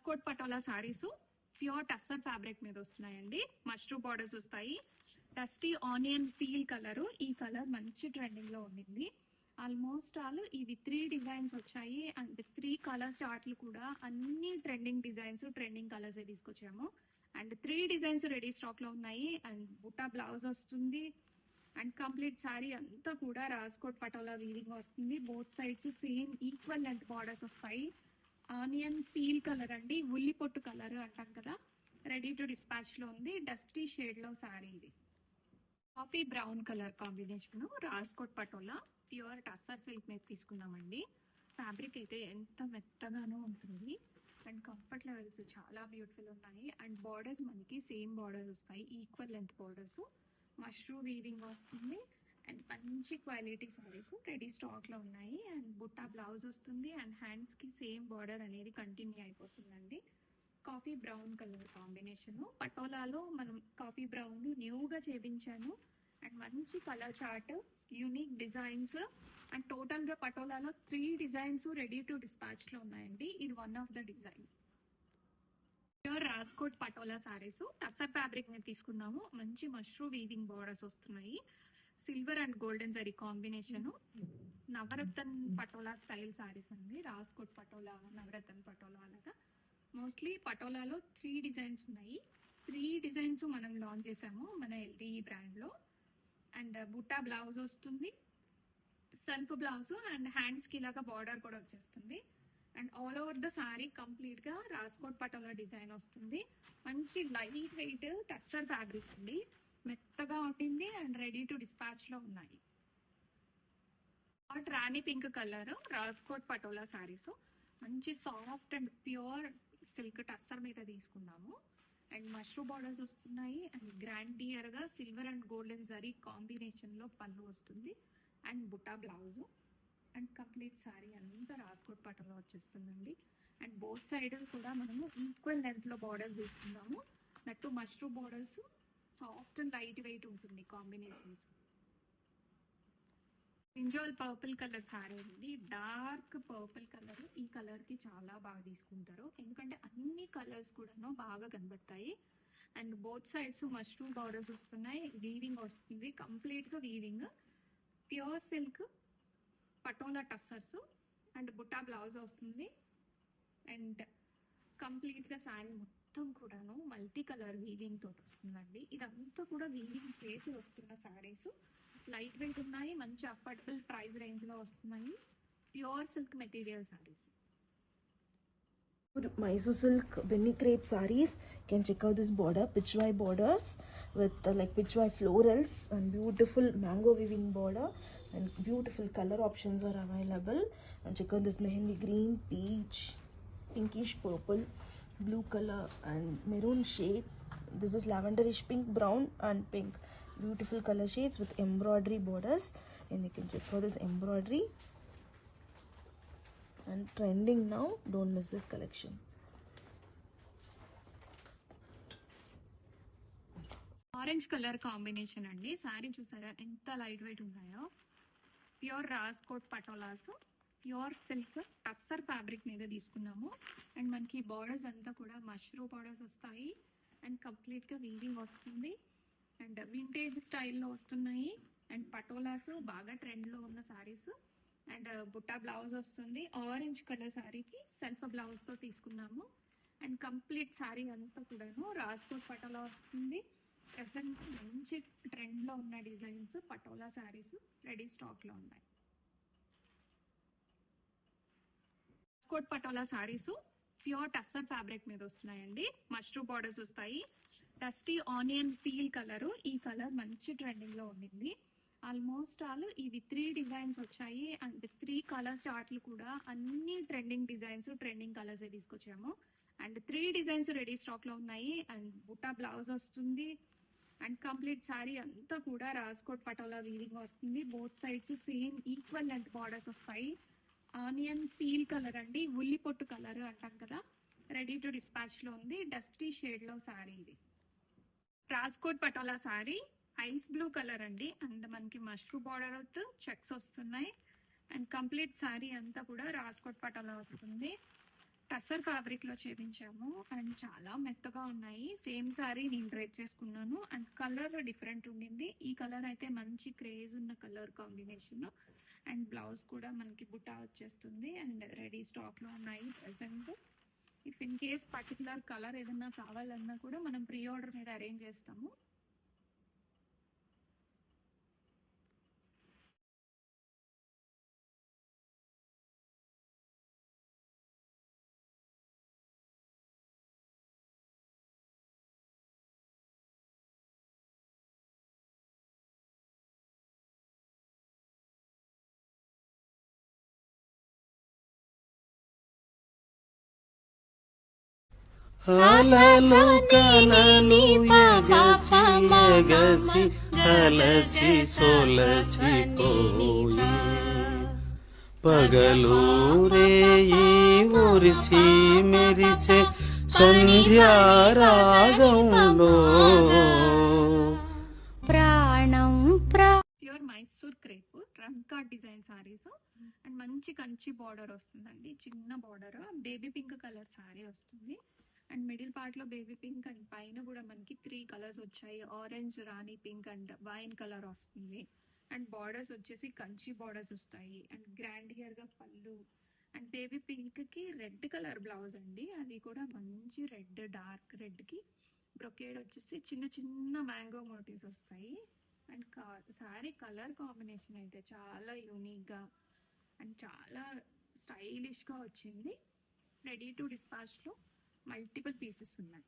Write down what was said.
Coat Patola saris pure tussar fabric మీద వస్తున్నాయండి. Mushroom borders వస్తాయి. డస్టీ ఆనియన్ పీల్ కలర్, ఈ కలర్ మంచి ట్రెండింగ్ లో ఉండింది. ఆల్మోస్ట్ ఆల్ ఇవి 3 డిజైన్స్ వచ్చాయి అండ్ 3 కలర్ చార్ట్లు కూడా అన్ని ట్రెండింగ్ డిజైన్స్, ట్రెండింగ్ కలర్స్ తీసుకొచ్చాము. అండ్ 3 డిజైన్స్ రెడీ స్టాక్ లో ఉన్నాయి. అండ్ బుట్టా బ్లౌజ్ వస్తుంది. అండ్ కంప్లీట్ శారీ అంతా కూడా రాజ్కోట్ పటోలా వీవింగ్ వస్తుంది. Both sides same equal length borders వస్తాయి. ఆనియన్ పీల్ కలర్ అండి, ఉల్లి పొట్టు కలర్ అంటాం కదా, రెడీ టు డిస్పాచ్ లో ఉంది. డస్టీ షేడ్ లో శారీ ఇది. Coffee brown colour combination, Rajkot patola pure tussar silk మీద తీసుకున్నామండి. ఫ్యాబ్రిక్ అయితే ఎంత మెత్తగానో ఉంటుంది. అండ్ కంఫర్ట్ లెవెల్స్ చాలా బ్యూటిఫుల్ ఉన్నాయి. అండ్ బార్డర్స్ మనకి సేమ్ బార్డర్స్ వస్తాయి, equal length borders. Mushroom weaving వస్తుంది. అండ్ మంచి క్వాలిటీ సారీస్ రెడీ స్టాక్ లో ఉన్నాయి. అండ్ బుట్టా బ్లౌజ్ వస్తుంది. అండ్ హ్యాండ్స్ కి సేమ్ బార్డర్ అనేది కంటిన్యూ అయిపోతుందండి. కాఫీ బ్రౌన్ కలర్ కాంబినేషన్, పటోలాలో మనం కాఫీ బ్రౌన్ న్యూగా చేపించాను. అండ్ మంచి colour chart, unique designs. And total గా పటోలాలో 3 డిజైన్స్ రెడీ టు డిస్పాచ్ లో ఉన్నాయండి. ఇది one of the design. Pure Rajkot patola saris tussar fabric మీద తీసుకున్నాము. మంచి మష్రూమ్ వీవింగ్ బార్డర్స్ వస్తున్నాయి. Silver and golden zari combination. Navratna patola style saris అండి. రాజ్కోట్ పటోలా, నవరత్న్ పటోలా అలాగా. మోస్ట్లీ పటోలాలో 3 డిజైన్స్ ఉన్నాయి. 3 డిజైన్స్ మనం లాంచ్ చేసాము మన ఎల్టీఈ బ్రాండ్ లో. అండ్ బుట్టా బ్లౌజ్ వస్తుంది, సెల్ఫ్ బ్లౌజ్. అండ్ హ్యాండ్స్ కి ఇలాగా బార్డర్ కూడా వచ్చేస్తుంది. And all over the sorry complete గా రాజ్కోట్ పటోలా డిజైన్ వస్తుంది. మంచి లైట్ వెయిట్ టస్సర్ ఫ్యాబ్రిక్ అండి, మెత్తగా ఉంటుంది. అండ్ రెడీ టు డిస్పాచ్ లో ఉన్నాయి. రాణి పింక్ కలర్ రాజ్కోట్ పటోలా సారీస్ మంచి soft and pure silk tussar మీద తీసుకున్నాము. అండ్ మష్రూమ్ బార్డర్స్ వస్తున్నాయి. అండ్ గ్రాండియర్ గా silver and golden zari combination లో పళ్ళు వస్తుంది. And butta blouse. And complete sari అంతా రాజ్కోట్ పటోలా వచ్చేస్తుందండి. అండ్ బోత్ సైడ్ కూడా మనము ఈక్వల్ లెంత్ లో బార్డర్స్ తీసుకున్నాము. That mushroom borders soft and light weight ఉంటుంది combinations. Brinjal purple colour sari అండి, డార్క్ పర్పుల్ కలర్. ఈ కలర్ కి చాలా బాగా తీసుకుంటారు, ఎందుకంటే అన్ని కలర్స్ కూడా బాగా కనబడతాయి. And both sides mushroom borders వస్తున్నాయి. వీవింగ్ వస్తుంది, కంప్లీట్ గా weaving. Pure silk patola tussars. And butta blouse వస్తుంది. అండ్ కంప్లీట్ గా శారీ మొత్తం కూడాను మల్టీ కలర్ వీవింగ్ తోటి వస్తుందండి. ఇదంతా కూడా వీవింగ్ చేసి వస్తున్న శారీస్. లైట్ వెయిట్ ఉన్నాయి, మంచి అఫోర్డబుల్ ప్రైస్ రేంజ్ లో వస్తున్నాయి. Pure silk material saris. Mysore silk Benny crepe sarees. You can check out this border, pitchwai borders with like pitchwai florals and beautiful mango weaving border, and beautiful color options are available. And check out this mehendi green, peach, pinkish purple, blue color and maroon shade. This is lavenderish pink, brown and pink. Beautiful color shades with embroidery borders, and you can check out this embroidery. And trending now, don't miss this collection. Orange colour combination అండి. శారీ చూసారా ఎంత light weight ఉన్నాయో. Pure Rajkot patolas, pure silk tussar fabric మీద తీసుకున్నాము. And మనకి borders అంతా కూడా mushroom borders వస్తాయి. అండ్ కంప్లీట్ గా వీవింగ్ వస్తుంది. అండ్ వింటేజ్ స్టైల్లో వస్తున్నాయి. అండ్ పటోలాస్ బాగా ట్రెండ్ లో ఉన్న శారీస్. అండ్ బుట్టా బ్లౌజ్ వస్తుంది. ఆరెంజ్ కలర్ శారీకి సెల్ఫ్ బ్లౌజ్ తో తీసుకున్నాము. అండ్ కంప్లీట్ శారీ అంతా కూడాను రాజ్కోట్ పటోలా వస్తుంది. ప్రెసెంట్ మంచి ట్రెండ్ లో ఉన్న designs patola saris ready stock లో ఉన్నాయి. రాజ్కోట్ పటోలా శారీస్ ప్యూర్ టస్సర్ ఫ్యాబ్రిక్ మీద వస్తున్నాయండి. మష్రూమ్ బార్డర్స్ వస్తాయి. డస్టీ ఆనియన్ పీల్ కలర్, ఈ కలర్ మంచి ట్రెండింగ్ లో ఉండింది. ఆల్మోస్ట్ ఆల్ ఇవి 3 డిజైన్స్ వచ్చాయి. అండ్ 3 కలర్ చార్ట్లు కూడా అన్ని ట్రెండింగ్ డిజైన్స్, ట్రెండింగ్ కలర్స్ తీసుకొచ్చాము. అండ్ 3 డిజైన్స్ రెడీ స్టాక్ లో ఉన్నాయి. అండ్ బుట్టా బ్లౌజ్ వస్తుంది. అండ్ కంప్లీట్ శారీ అంతా కూడా రాజ్కోట్ పటోలా వీవింగ్ వస్తుంది. Both sides same equal length borders వస్తాయి. ఆనియన్ పీల్ కలర్ అండి, ఉల్లి పొట్టు కలర్ అంటాం కదా, రెడీ టు డిస్పాచ్ లో ఉంది. డస్టీ షేడ్ లో శారీ ఇది. Rajkot patola sari ice blue colour అండి. అండ్ మనకి మష్రూమ్ బార్డర్ విత్ చెక్స్ వస్తున్నాయి. అండ్ కంప్లీట్ శారీ అంతా కూడా రాజ్కోట్ పటోలా వస్తుంది. టస్సర్ ఫ్యాబ్రిక్ లో చేయించాము అండ్ చాలా మెత్తగా ఉన్నాయి. సేమ్ సారీ నేను డ్రేప్ చేసుకున్నాను అండ్ కలర్ డిఫరెంట్ ఉండింది. ఈ కలర్ అయితే మంచి క్రేజ్ ఉన్న కలర్ కాంబినేషన్ అండ్ బ్లౌజ్ కూడా మనకి బుటా వచ్చేస్తుంది అండ్ రెడీ స్టాక్ లో ఉన్నాయి present. If in case particular colour ఏదన్నా కావాలన్నా కూడా మనం ప్రీ ఆర్డర్ మీద అరేంజ్ చేస్తాము. అలలు కలలు ఎగసి ఎగసి అలసి సొలసిపోయి పగలు రేయి ఒరిసి మెరిసే సంధ్యారాగంలో ప్రాణం ప్యూర్ మైసూర్ క్రేప్ ట్రంకా డిజైన్ సారీస్ అండ్ మంచి కంచి బార్డర్ వస్తుందండి. చిన్న border baby pink colour sari వస్తుంది అండ్ మిడిల్ పార్ట్ లో బేబీ పింక్ అండ్ పైన కూడా మనకి 3 కలర్స్ వచ్చాయి. Orange, rani pink and wine colour వస్తుంది అండ్ బార్డర్స్ వచ్చేసి కంచి బార్డర్స్ వస్తాయి అండ్ గ్రాండ్ హియర్ గా పళ్ళు అండ్ బేబీ పింక్ కి రెడ్ కలర్ బ్లౌజ్ అండి. అది కూడా మంచి రెడ్, డార్క్ రెడ్ కి బ్రొకేడ్ వచ్చేసి చిన్న చిన్న మ్యాంగో మోటివ్స్ వస్తాయి అండ్ సారీ కలర్ కాంబినేషన్ అయితే చాలా యూనిక్గా అండ్ చాలా స్టైలిష్గా వచ్చింది. రెడీ టు డిస్పాచ్లో మల్టిపుల్ పీసెస్ ఉన్నాయి.